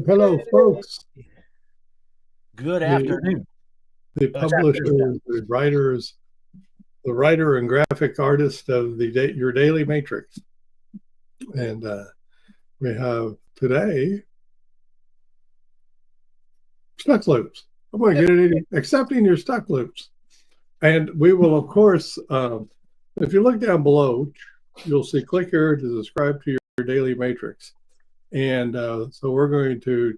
Hello, folks. Good The, afternoon. the It's publisher, afternoon now. the writer and graphic artist of your Daily Matrix, and we have today stuck loops. I'm going to get it accepting your stuck loops, and we will, of course, if you look down below, you'll see click here to subscribe to your Daily Matrix, and so we're going to.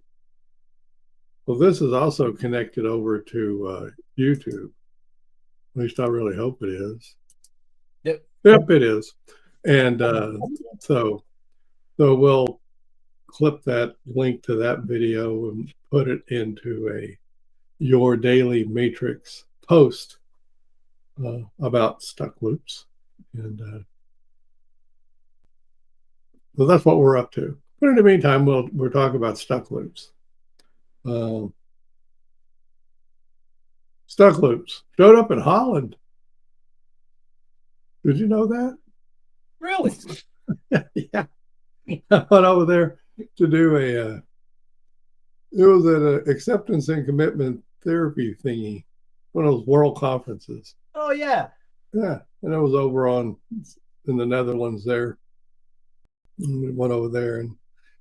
Well, this is also connected over to YouTube. At least I really hope it is. Yep. Yep, it is. And so we'll clip that link to that video and put it into a Your Daily Matrix post about stuck loops. And so that's what we're up to. But in the meantime, we'll talk about stuck loops. Stuck loops showed up in Holland. Did you know that? Really? Yeah. I went over there to do it was an acceptance and commitment therapy thingy, one of those world conferences. Oh yeah. Yeah, and it was over in the Netherlands there. And we went over there, and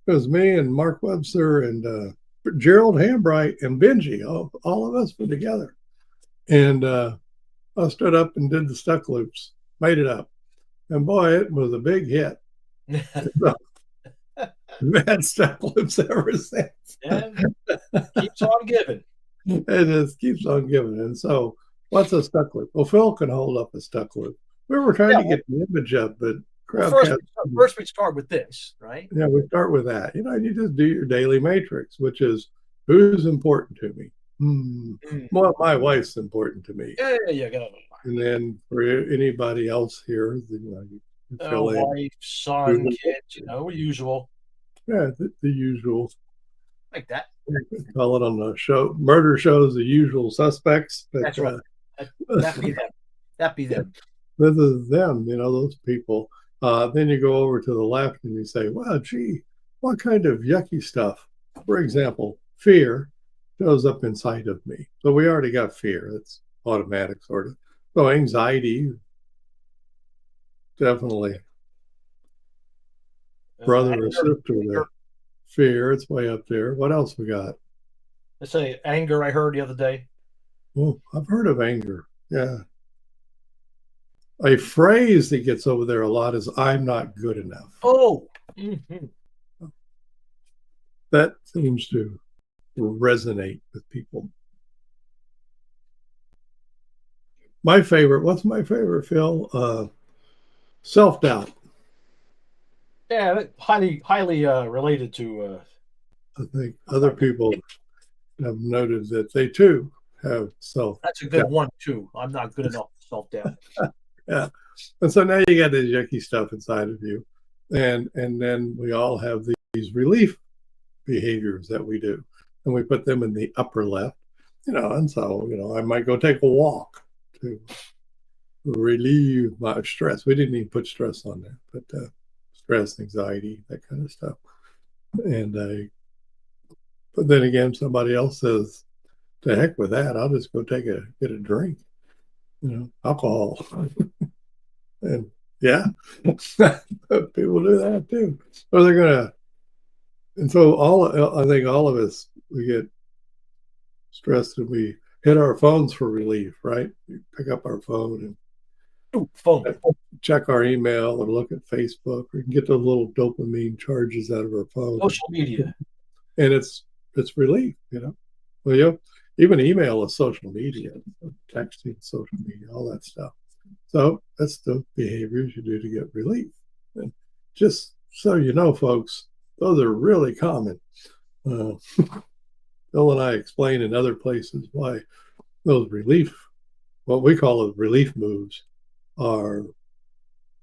it was me and Mark Webster and Gerald Hambright and Benji. All of us were together, and I stood up and did the stuck loops, made it up, and boy, it was a big hit. We've had stuck loops ever since. Yeah. Keeps on giving. It just keeps on giving. And so, what's a stuck loop? Well, Phil can hold up a stuck loop. We were trying to get the image up, but first we start with this, right? Yeah, we start with that. You just do your daily matrix, which is who's important to me. Well, my wife's important to me. Yeah, you go. And then for anybody else here, you fill in. Wife, son, kids, usual. Yeah, the usual. Like that. Call it on the show, murder shows, the usual suspects. But, that's right. That be them. That be them. This is them, those people. Then you go over to the left and you say, wow, gee, what kind of yucky stuff? For example, fear shows up inside of me. So we already got fear. It's automatic, sort of. So anxiety, definitely. Brother or sister there. Fear, it's way up there. What else we got? Let's say anger, I heard the other day. Well, I've heard of anger. Yeah. A phrase that gets over there a lot is I'm not good enough. Oh. That seems to resonate with people. What's my favorite, Phil? Self-doubt. Yeah, highly related to I think other people have noted that they too have self-doubt. That's a good one too. I'm not good enough self-doubt. Yeah. And so now you got this yucky stuff inside of you. And then we all have these relief behaviors that we do. And we put them in the upper left, and so, I might go take a walk to relieve my stress. We didn't even put stress on there, but stress, anxiety, that kind of stuff. And but then again, somebody else says, to heck with that, I'll just go get a drink, alcohol. And yeah, people do that too. Or they're gonna, and so I think all of us, we get stressed and we hit our phones for relief, right? We pick up our phone and check our email or look at Facebook or get those little dopamine charges out of our phone. Social media. And it's relief, Well, even email is social media, texting, social media, all that stuff. So that's the behaviors you do to get relief. And just so you know, folks, those are really common. Bill and I explain in other places why those what we call relief moves, are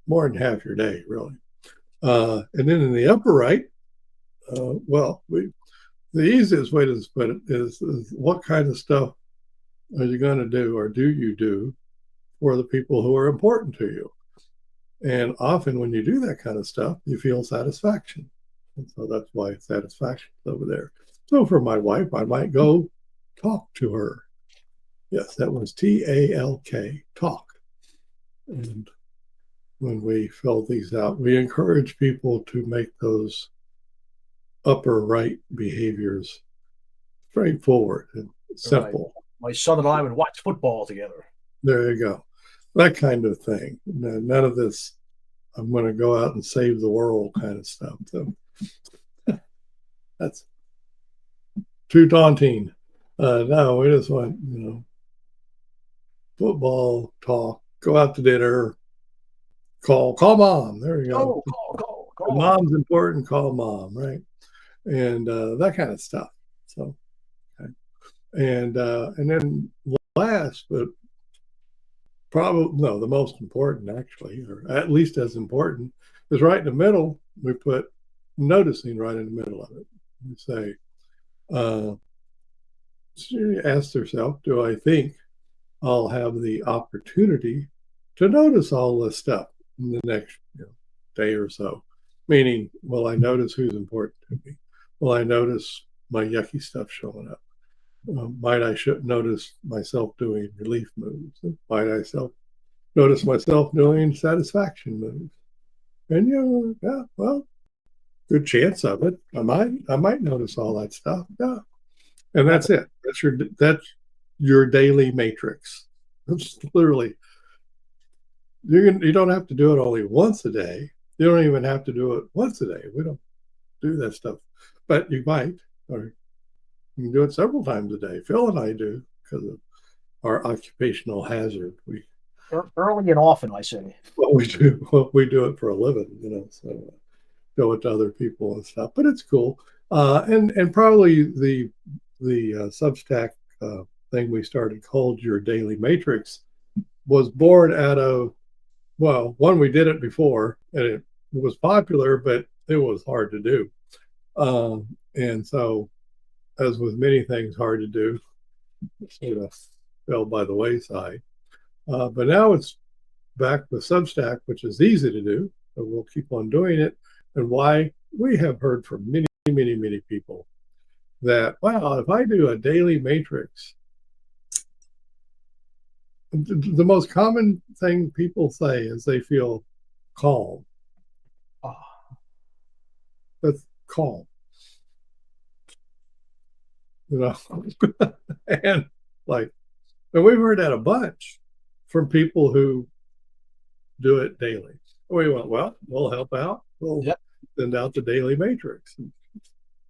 more than half your day, really. And then in the upper right, the easiest way to put it is what kind of stuff are you going to do, or do you do, for the people who are important to you? And often when you do that kind of stuff, you feel satisfaction. And so that's why satisfaction is over there. So for my wife, I might go talk to her. Yes, that was TALK, talk. And when we fill these out, we encourage people to make those upper right behaviors straightforward and simple. Right. My son and I would watch football together. There you go. That kind of thing. None of this, I'm going to go out and save the world kind of stuff. So that's too daunting. No, we just want, football, talk, go out to dinner, call mom. There you go. Call. Mom's important, call mom, right? And that kind of stuff. So, okay. And then last, but probably no, the most important actually, or at least as important, is right in the middle. We put noticing right in the middle of it. We say, she asked herself, do I think I'll have the opportunity to notice all this stuff in the next day or so? Meaning, will I notice who's important to me? Will I notice my yucky stuff showing up? Might I notice myself doing relief moves? Might I notice myself doing satisfaction moves? And yeah, well, good chance of it. I might notice all that stuff. Yeah. And that's it. That's your daily matrix. It's literally, you don't have to do it only once a day. You don't even have to do it once a day. We don't do that stuff, but you might, or you can do it several times a day. Phil and I do because of our occupational hazard. We early and often, I say. We do it for a living, so go it to other people and stuff. But it's cool, and probably the Substack thing we started called Your Daily Matrix was born out of, well, one, we did it before and it was popular, but it was hard to do, and so, as with many things hard to do, it sort of fell by the wayside. But now it's back with Substack, which is easy to do. So we'll keep on doing it. And why? We have heard from many, many, many people that, wow, if I do a daily matrix, the most common thing people say is they feel calm. Oh. That's calm. And we've heard that a bunch from people who do it daily. We went, well, we'll help out. We'll send out the daily matrix. And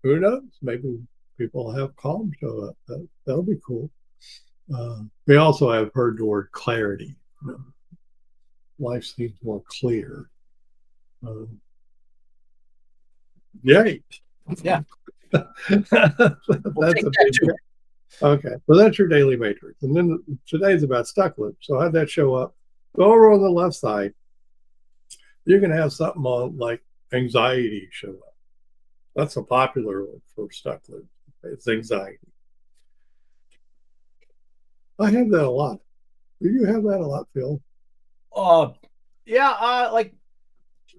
who knows? Maybe people have calm show up. That'll be cool. We also have heard the word clarity. Life seems more clear. Yay. Yeah. That's a big. Okay, so that's your daily matrix. And then today's about stuck loops. So how'd that show up? Go over on the left side. You can have something on like anxiety show up. That's a popular one for stuck loops. It's anxiety. I have that a lot. Do you have that a lot, Phil? Yeah, like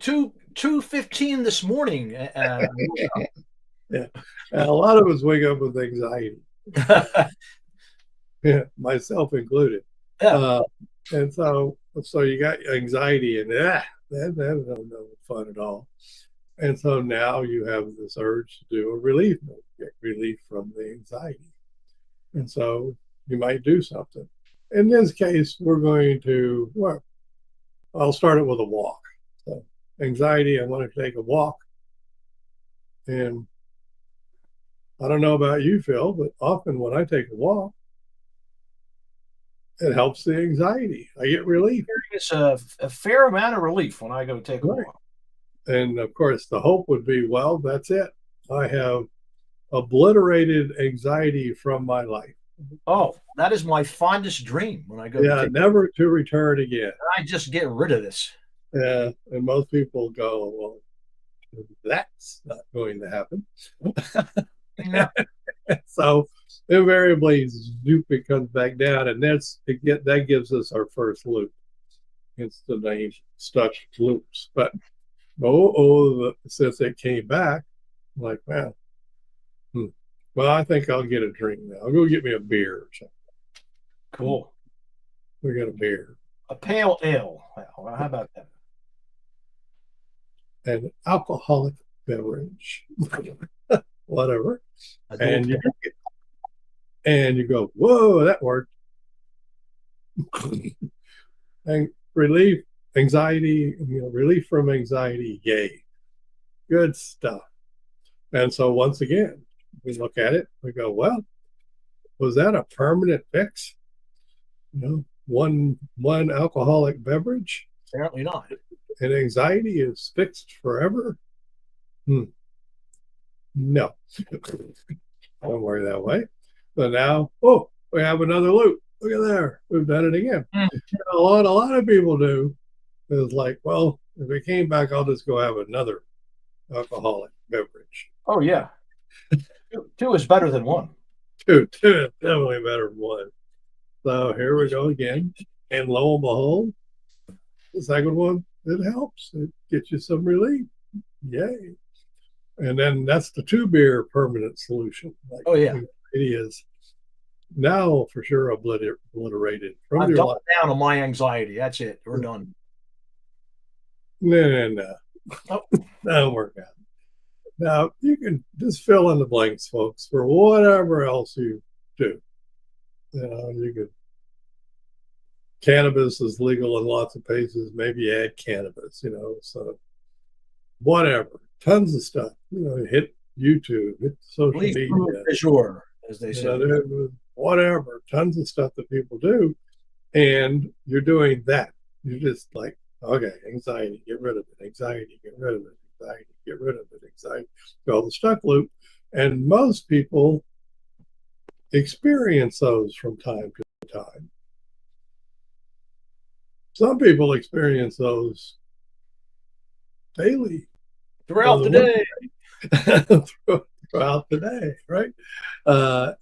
2:15 this morning. Yeah, and a lot of us wake up with anxiety. Yeah, myself included. Yeah. And so you got anxiety, and that's no fun at all. And so now you have this urge to do a relief move, get relief from the anxiety. And so you might do something. In this case, we're going to, well, I'll start it with a walk. So anxiety, I want to take a walk. And I don't know about you, Phil, but often when I take a walk, it helps the anxiety. I get relief. It's a fair amount of relief when I go take a walk. And of course, the hope would be, well, that's it. I have obliterated anxiety from my life. Oh, that is my fondest dream when I go. Yeah, never to return again. I just get rid of this. Yeah, and most people go, well, that's not going to happen. Yeah. So invariably, zoop, it comes back down, and that gives us our first loop. It's the name stuck loops. But since it came back, I'm like, man, Well, I think I'll get a drink now. I'll go get me a beer or something. Cool. We got a beer. A pale ale. Well, how about that? An alcoholic beverage. Whatever. Adult And you go, whoa, that worked. And relief from anxiety, yay. Good stuff. And so once again, we look at it, we go, well, was that a permanent fix? One alcoholic beverage? Apparently not. And anxiety is fixed forever? No. Don't worry that way. So now, we have another loop. Look at there. We've done it again. A lot of people do is like, well, if we came back, I'll just go have another alcoholic beverage. Oh, yeah. Two is better than one. Two is definitely better than one. So here we go again. And lo and behold, the second one, it helps. It gets you some relief. Yay. And then that's the 2-beer permanent solution. Like, oh, yeah. It is now for sure obliterated from I've your doubled life. down on my anxiety. That's it. We're done. No. That'll work out. Now, you can just fill in the blanks, folks, for whatever else you do. You could, cannabis is legal in lots of places. Maybe add cannabis, so whatever. Tons of stuff. Hit YouTube, hit social media. Sure, as they say. Whatever. Tons of stuff that people do. And you're doing that. You're just like, okay, anxiety, get rid of it. Anxiety, get rid of it. Anxiety, get rid of it. Anxiety. Go the stuck loop. And most people experience those from time to time. Some people experience those daily. Throughout the day. Throughout the day, right?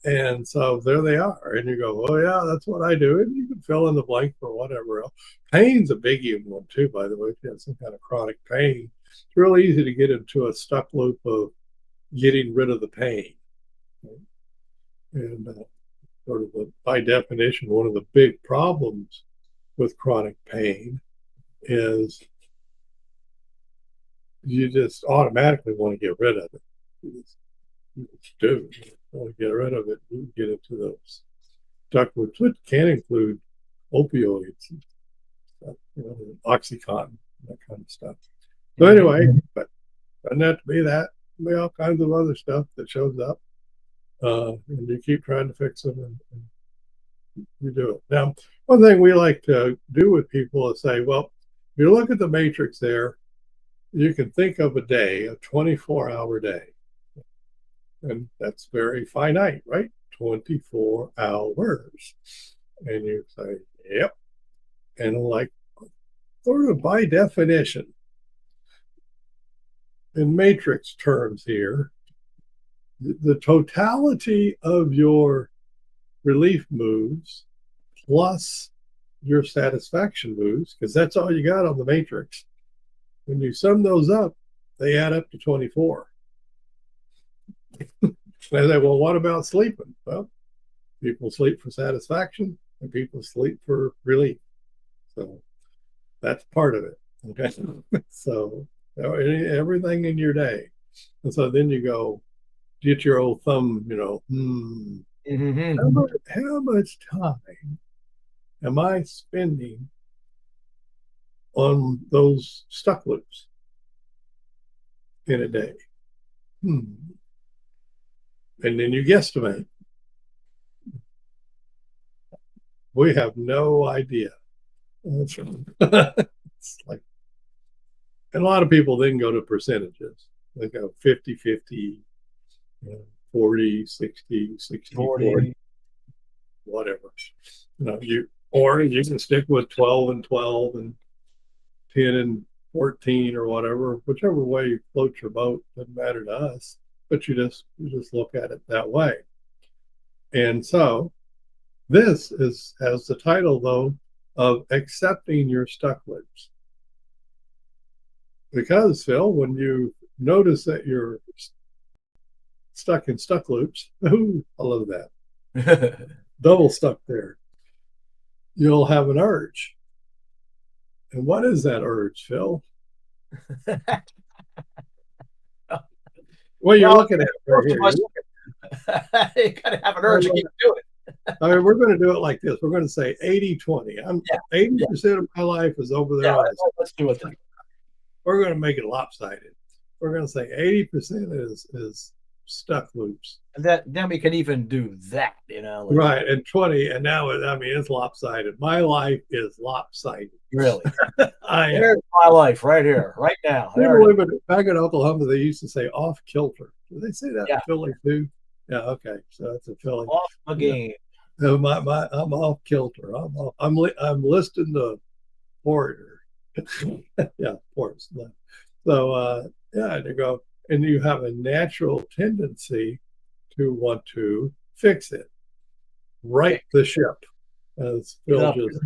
And so there they are. And you go, oh, yeah, that's what I do. And you can fill in the blank for whatever else. Pain's a biggie one, too, by the way. If you have some kind of chronic pain, it's really easy to get into a stuck loop of getting rid of the pain. Right? And by definition, one of the big problems with chronic pain is you just automatically want to get rid of it. You just do. You want to get rid of it. You get into those stuck loops, which can include opioids and stuff, Oxycontin, that kind of stuff. So anyway, but doesn't have to be that. There'll be all kinds of other stuff that shows up. And you keep trying to fix it and you do it. Now, one thing we like to do with people is say, well, if you look at the matrix there, you can think of a day, a 24-hour day. And that's very finite, right? 24 hours. And you say, yep. And like, sort of by definition, in matrix terms here, the totality of your relief moves plus your satisfaction moves, because that's all you got on the matrix. When you sum those up, they add up to 24. They say, well, what about sleeping? Well, people sleep for satisfaction and people sleep for relief. So that's part of it. Okay. So everything in your day. And so then you go, get your old thumb, how much time am I spending on those stuck loops in a day? And then you guesstimate. We have no idea. It's like, and a lot of people then go to percentages. They go 50-50, 40, 60, 60, 40, whatever. Or you can stick with 12 and 12 and 10 and 14 or whatever, whichever way you float your boat, doesn't matter to us, but you just look at it that way. And so this has the title, though, of accepting your stuck loops. Because, Phil, when you notice that you're stuck in stuck loops. Ooh, I love that. Double stuck there. You'll have an urge. And what is that urge, Phil? Well, you're looking at it right here. You gotta have an urge to keep doing it. I mean, we're going to do it like this. We're going to say 80-20. 80% of my life is over there. Yeah, let's do it then. We're going to make it lopsided. We're going to say 80% is stuck loops. And then we can even do that, like, right? And 20, and now it's lopsided. My life is lopsided. Really? Here's my life right here, right now. Back in Oklahoma, they used to say off kilter. Do they say that in Philly too? Yeah. Okay. So that's a Philly. Off the game. No, I'm off kilter. I'm listing the porter. Yeah, ports. So to go, and you have a natural tendency to want to fix it, right the ship, as Phil just said.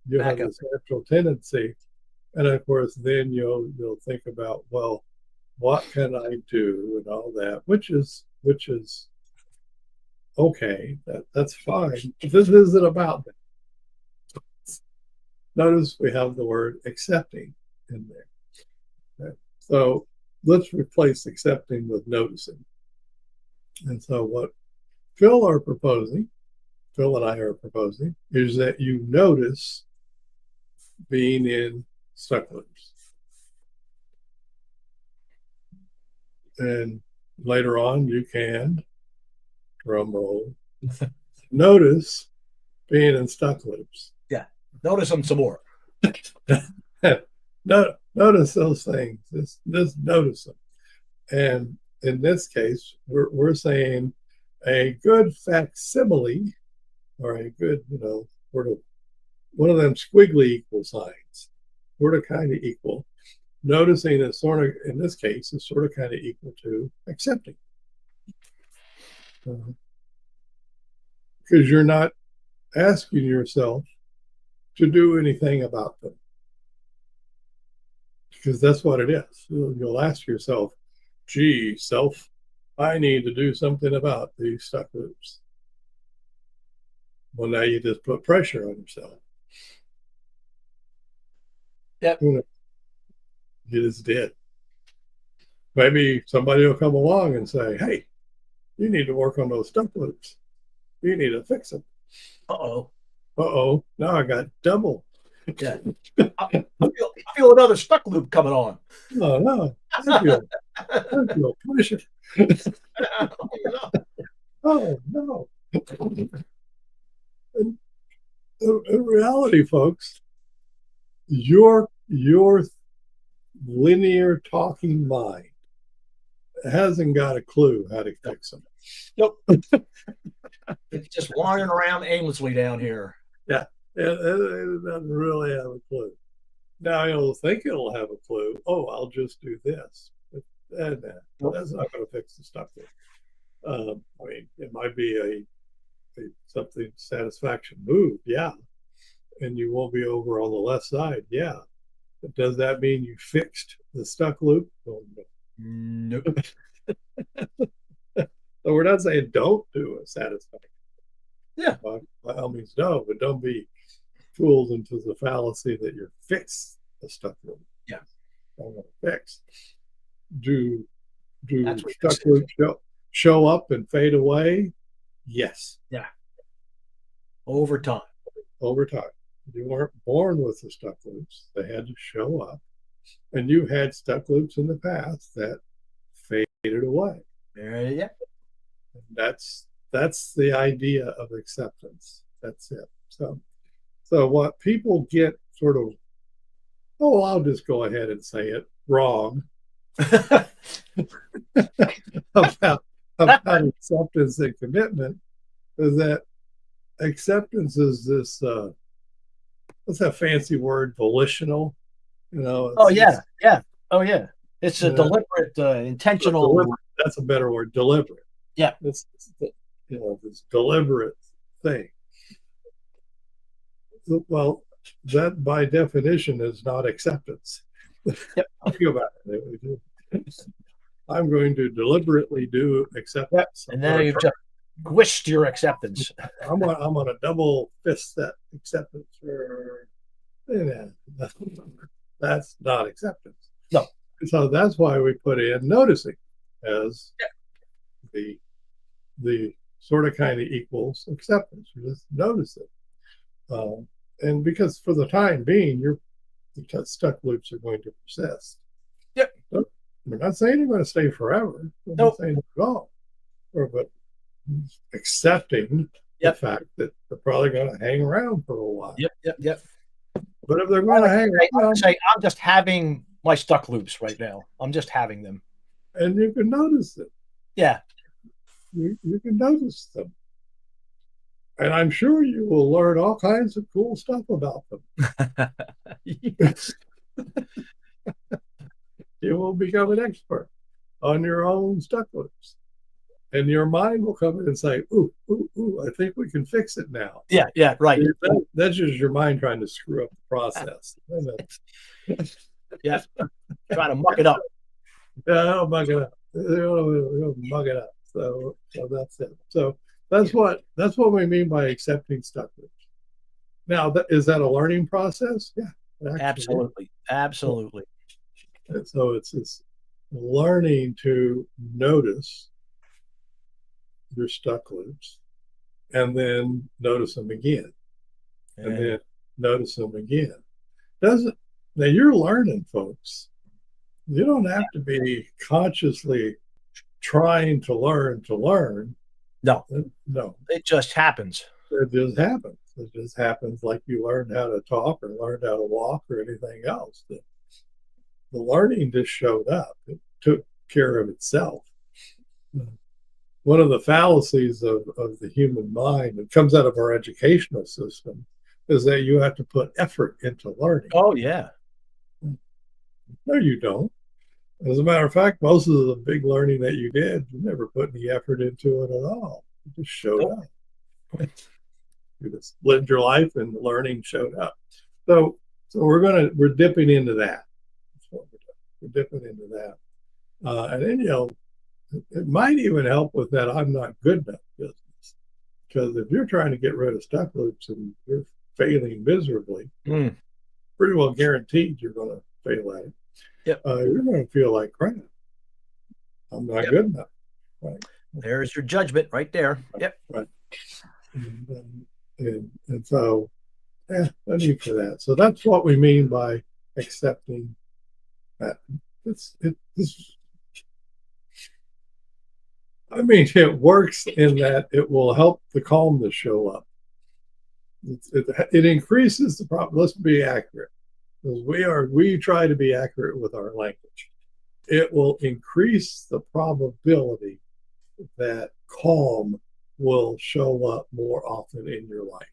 You have this natural tendency, and of course, then you'll think about, well, what can I do and all that, which is okay. That's fine. But this isn't about that. Notice we have the word accepting in there. Okay. So let's replace accepting with noticing. And so what Phil and I are proposing is that you notice being in stuck loops. And later on, you can, drum roll, notice being in stuck loops. Yeah, notice them some more. Notice those things. Just notice them. And in this case, we're saying a good facsimile, or a good, sort of one of them squiggly equal signs, sort of kind of equal. Noticing is sort of, in this case, is sort of kind of equal to accepting. Because you're not asking yourself to do anything about them. Because that's what it is. You'll ask yourself, gee, self, I need to do something about these stuck loops. Well, now you just put pressure on yourself. Yep. You just did. Maybe somebody will come along and say, hey, you need to work on those stuck loops. You need to fix them. Uh-oh. Now I got double. Yeah. I feel another stuck loop coming on. No. I feel pressure. Oh, no. In reality, folks, your linear talking mind hasn't got a clue how to fix them. Nope. It's just wandering around aimlessly down here. Yeah, it doesn't really have a clue. Now you'll think it'll have a clue. Oh, I'll just do this. That's not going to fix the stuff. It might be a something satisfaction move, yeah, and you won't be over on the left side, yeah. But does that mean you fixed the stuck loop? Oh, no. Nope. So we're not saying don't do a satisfaction. Yeah. By all means, no, but don't be fooled into the fallacy that you're fixed the stuck loop. Yeah. Don't want to fix. Do stuck loops show up and fade away? Yes. Yeah. Over time. You weren't born with the stuck loops. They had to show up. And you had stuck loops in the past that faded away. Yeah. That's the idea of acceptance. That's it. So what people get sort of, I'll just go ahead and say it, wrong about acceptance and commitment is that acceptance is this what's that fancy word, volitional, Oh yeah. It's a deliberate, intentional. That's a better word, deliberate. Yeah. It's this deliberate thing. Well, that by definition is not acceptance. Yep. Think about it. I'm going to deliberately do acceptance. And now you've just squished your acceptance. I'm on a double fist that acceptance. Yeah, that's not acceptance. No. So that's why we put in noticing as the sort of kind of equals acceptance. You just notice it. And because for the time being, the stuck loops are going to persist. Yep. So we're not saying they're going to stay forever. We're Nope. not saying at all. But accepting the fact that they're probably going to hang around for a while. Yep. But if they're going to hang around, I'm just having my stuck loops right now. I'm just having them. And you can notice it. Yeah. You can notice them. And I'm sure you will learn all kinds of cool stuff about them. You will become an expert on your own stuck loops. And your mind will come in and say, ooh, I think we can fix it now. Yeah, right. That's just your mind trying to screw up the process. Yeah. Trying to muck it up. Yeah, they'll muck it up. They'll muck it up. So that's it. So that's what we mean by accepting stuck loops. Now, is that a learning process? Yeah. Absolutely. And so it's learning to notice your stuck loops and then notice them again. And then notice them again. Now you're learning, folks. You don't have to be consciously trying to learn. No. It just happens. It just happens. It just happens like you learned how to talk or learned how to walk or anything else. The learning just showed up. It took care of itself. One of the fallacies of the human mind that comes out of our educational system is that you have to put effort into learning. Oh, yeah. No, you don't. As a matter of fact, most of the big learning that you did, you never put any effort into it at all. It just showed up. You just lived your life and the learning showed up. So we're dipping into that. That's what we're doing. We're dipping into that. And then, it might even help with that I'm not good enough business. Because if you're trying to get rid of stuck loops and you're failing miserably, pretty well guaranteed you're going to fail at it. Yep. You're going to feel like crap. I'm not good enough. Right. There's your judgment right there. Yep. Right. And so, no need for that. So that's what we mean by accepting that. It works in that it will help the calmness show up. It increases the problem. Let's be accurate. Because we try to be accurate with our language. It will increase the probability that calm will show up more often in your life.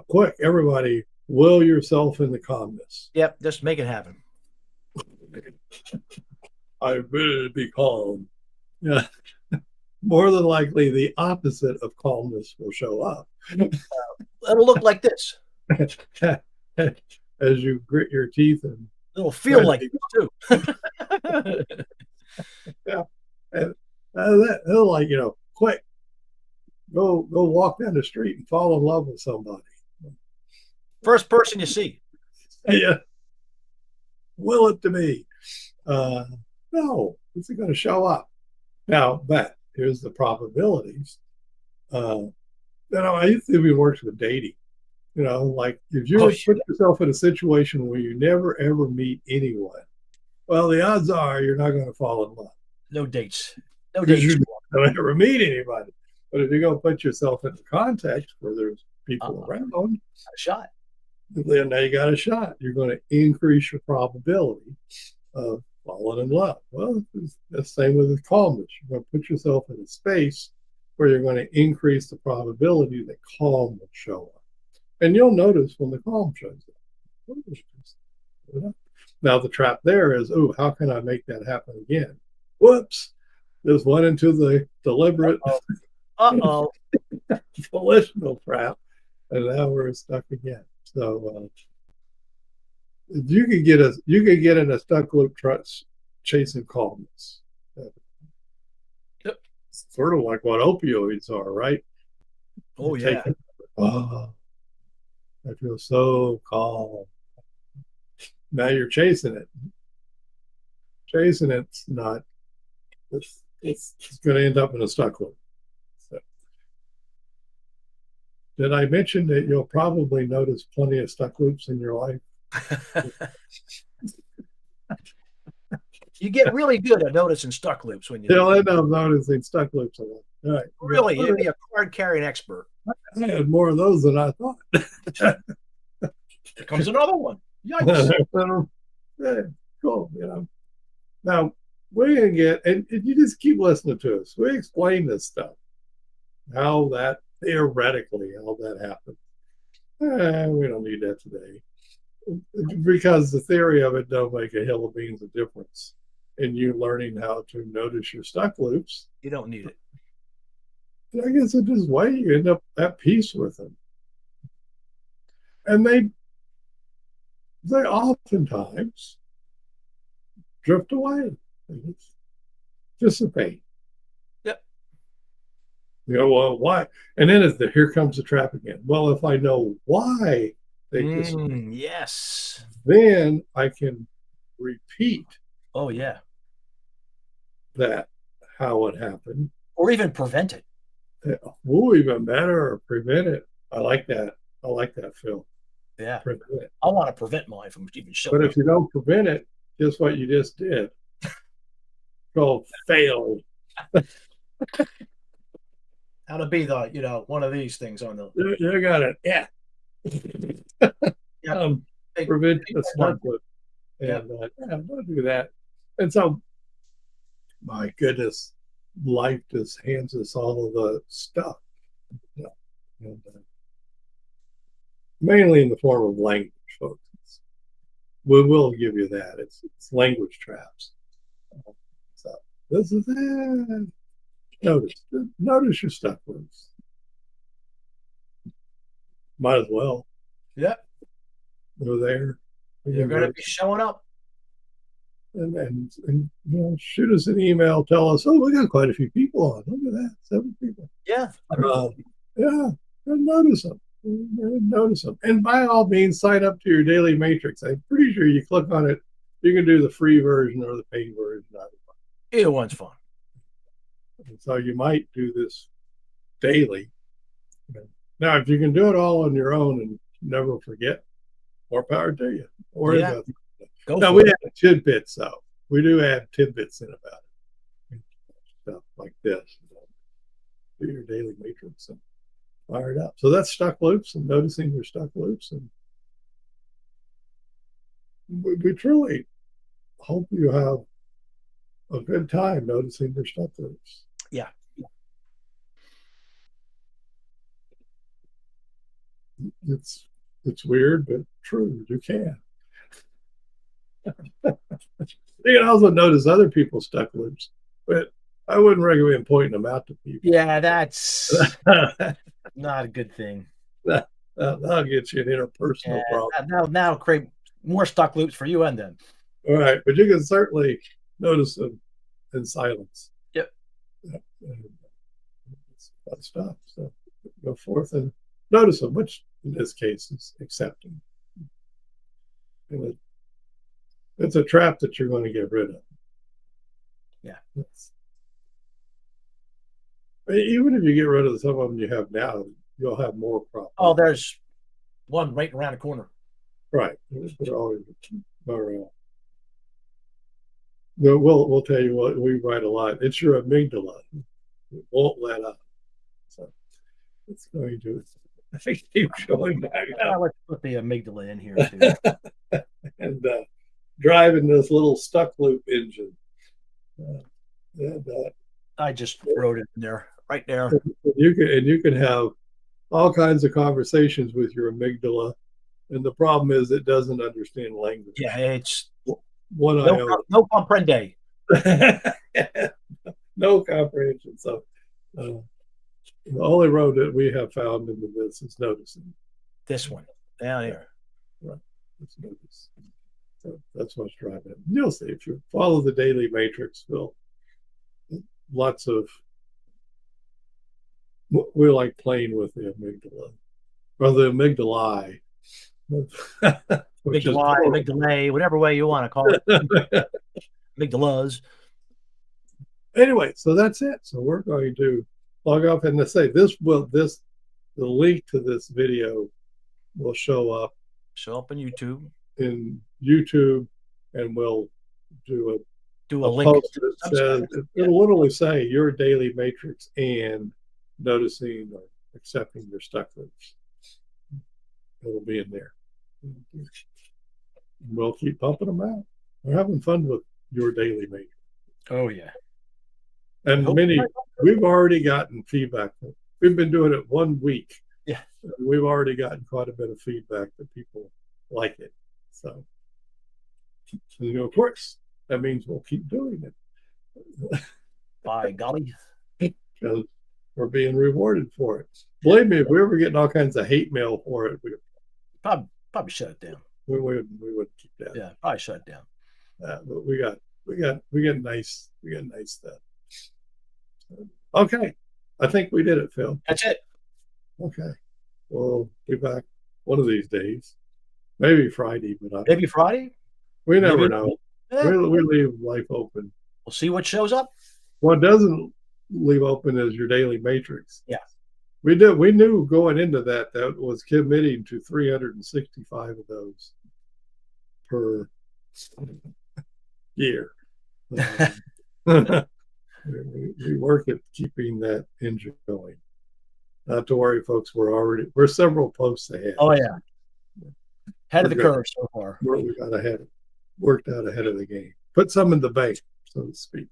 Quick, everybody, will yourself into calmness. Yep, just make it happen. I will be calm. Yeah. More than likely, the opposite of calmness will show up. It'll look like this. As you grit your teeth and it'll feel like it too. Yeah. And it'll quick, go walk down the street and fall in love with somebody. First person you see. Yeah. Will it to be? No, it's going to show up. Now, but here's the probabilities. I used to even work with dating. Like if you put yourself in a situation where you never ever meet anyone, well, the odds are you're not going to fall in love. No dates. No dates. You don't ever meet anybody. But if you go put yourself in a context where there's people around, a shot. Then now you got a shot. You're going to increase your probability of falling in love. Well, it's the same with the calmness. You're going to put yourself in a space where you're going to increase the probability that calm will show up. And you'll notice when the calm shows up. Now, the trap there is, how can I make that happen again? Whoops. Just went into the deliberate volitional trap, and now we're stuck again. So You could get in a stuck loop chasing calmness. Yep. It's sort of like what opioids are, right? Oh, You take yeah. it, oh, I feel so calm. Now you're chasing it. Chasing it's not. It's going to end up in a stuck loop. So, did I mention that you'll probably notice plenty of stuck loops in your life? You get really good at noticing stuck loops when you You'll end up noticing stuck loops a lot. All right. really, you'd be a card carrying expert. I had more of those than I thought. Here comes another one. Yikes. Yeah, cool. Now we're gonna get, and you just keep listening to us. We explain this stuff, how that theoretically how that happens. We don't need that today because the theory of it don't make a hill of beans of difference in you learning how to notice your stuck loops. You don't need it. I guess it's just way you end up at peace with them, and they oftentimes drift away, they dissipate. Yep. Well, why? And then here comes the trap again. Well, if I know why they dissipate, yes, then I can repeat. Oh, yeah. That how it happened, or even prevent it. Oh, even better, or prevent it. I like that, Phil. Yeah, prevent it. I want to prevent mine from even showing. But if you don't prevent it, guess what you just did? Go failed. How to be one of these things on the. You got it. Yeah. Prevent the stuck loop. And don't do that. And so, my goodness, life just hands us all of the stuff. And, mainly in the form of language, folks. We will give you that. It's language traps. So this is it. Notice your stuck words. Might as well. Yeah. They're there. You're going to be showing up. And shoot us an email. Tell us, we got quite a few people on. Look at that, 7 people. Yeah. Yeah. And notice them. And by all means, sign up to your daily matrix. I'm pretty sure you click on it, you can do the free version or the paid version. Either one's fun. And so you might do this daily. Now, if you can do it all on your own and never forget, more power to you. Or now we add tidbits, though. We do add tidbits in about it. Stuff like this. Do your daily matrix and fire it up. So that's stuck loops and noticing your stuck loops. And we truly hope you have a good time noticing your stuck loops. Yeah. It's weird, but true. You can. You can also notice other people's stuck loops, but I wouldn't recommend pointing them out to people. Yeah, that's not a good thing. That'll get you an interpersonal problem. Now create more stuck loops for you and them. All right, but you can certainly notice them in silence. Yep. It's fun stuff. So go forth and notice them, which in this case is accepting. And it's a trap that you're going to get rid of. Yeah. Even if you get rid of some of them you have now, you'll have more problems. Oh, there's one right around the corner. Right. They're always around. We'll tell you what we write a lot. It's your amygdala. It won't let up. So it's going to keep showing back up. Let's put the amygdala in here too. And driving this little stuck loop engine. I just wrote it in there, right there. You can have all kinds of conversations with your amygdala, and the problem is it doesn't understand language. Yeah, it's one no comprende. No comprehension. So the only road that we have found into this is noticing. This one down here. Right. Let's notice. So that's what's driving it. You'll see if you follow the daily matrix, lots of we like playing with the amygdala or the amygdalae, which is Amygdala, amygdala, whatever way you want to call it. Amygdalas. Anyway, so that's it. So we're going to log off and to say the link to this video will show up on YouTube. in YouTube, and we'll do a link post that says it'll literally say your daily matrix and noticing or accepting your stuck loops. It'll be in there. We'll keep pumping them out. We're having fun with your daily matrix. Oh yeah. And we've already gotten feedback. We've been doing it 1 week. Yeah. We've already gotten quite a bit of feedback that people like it. So, of course, that means we'll keep doing it. By golly. Because we're being rewarded for it. Believe me, if we were getting all kinds of hate mail for it, we probably shut it down. We would keep that. Yeah, probably shut it down. But we get nice stuff. Okay, I think we did it, Phil. That's it. Okay, we'll be back one of these days. Maybe Friday, but maybe Friday. We never know. Yeah. We leave life open. We'll see what shows up. What doesn't leave open is your daily matrix. Yeah. We knew going into that was committing to 365 of those per year. We work at keeping that engine going. Not to worry, folks. We're several posts ahead. Oh yeah, head of the curve so far. We got worked out ahead of the game. Put some in the bank, so to speak.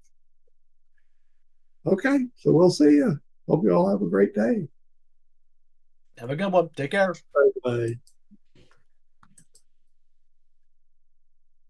Okay, so we'll see you. Hope you all have a great day. Have a good one. Take care. Bye.